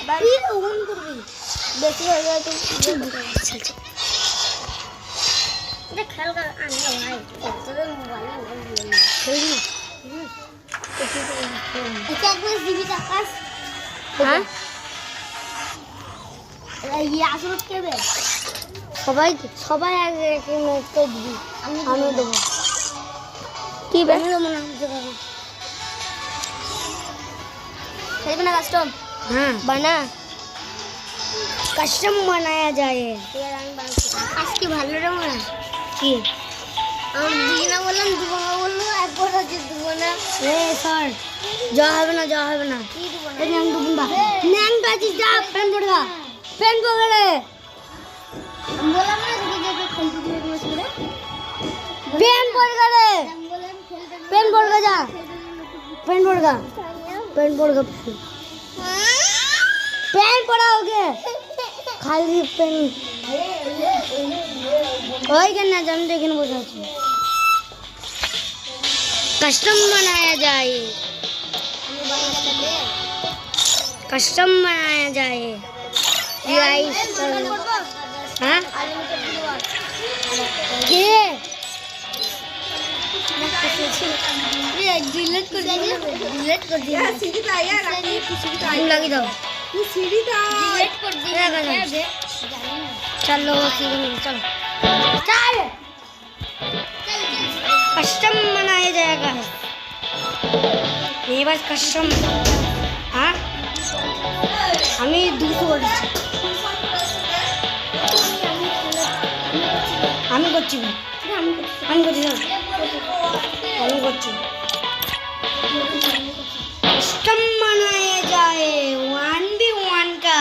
on করবি বেশি হয়ে যায় তো এটা খেল কর আনি না ভাই তোদের মোবাইলে খেল না এটা একবার জিবি টাকাস হ্যাঁ এই আসল কেবে সবাই আগে তো দিবি আমি দেবো কি বেশি দেবো না खेल बना कस्टम हाँ बना कस्टम बनाया जाए आज की भालो रंग ना की और दीना बोलन दुबंगा बोलो एक बार जो दुबंगा ए सर जा है ना ये नंग दुबंगा नंग का चीज जा पेन पड़ेगा बोला मैं जो कंप्यूटर में से पेन पड़ेगा रे पेन पड़ेगा जा पेन पड़ेगा पेन पड़ाओगे खाली पेन वही करना जम देखने बोझा कस्टम बनाया जाए हाँ डिलीट कर दिया सीधी था यार लगी दो ये सीधी था डिलीट कर दिया चलो सीधी चल कस्टम बनाया जाएगा ये बस कस्टम हाँ हमें दूसरा আমি করছি कस्टम बनाया जाए 1v1 का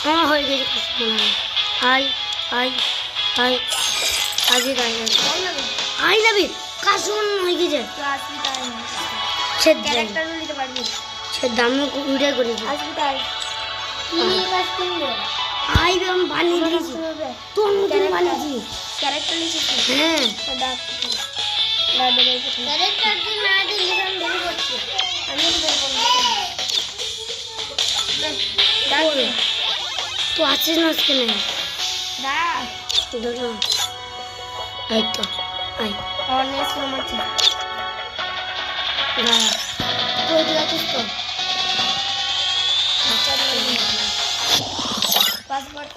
हाँ हो गया हाय आज ही आई लव यू কাশুন হয়ে গেছে ক্যারেক্টার নিতে পারবি সে দাম উড়ে করে আসবি তাই কি কাজ করবে আই আমি বানিয়ে দিয়েছি তোর মতন বানিয়েছি ক্যারেক্টার লিখেছি হ্যাঁ ডাক ক্যারেক্টার দিন না দিন লিখান বের করছি আমি বের করব ডাক তো আছিস না আজকে না ডাক দাদা এই তো আই অনেক সময় আছে দাদা তুই যাচ্ছিস তো पासवर्ड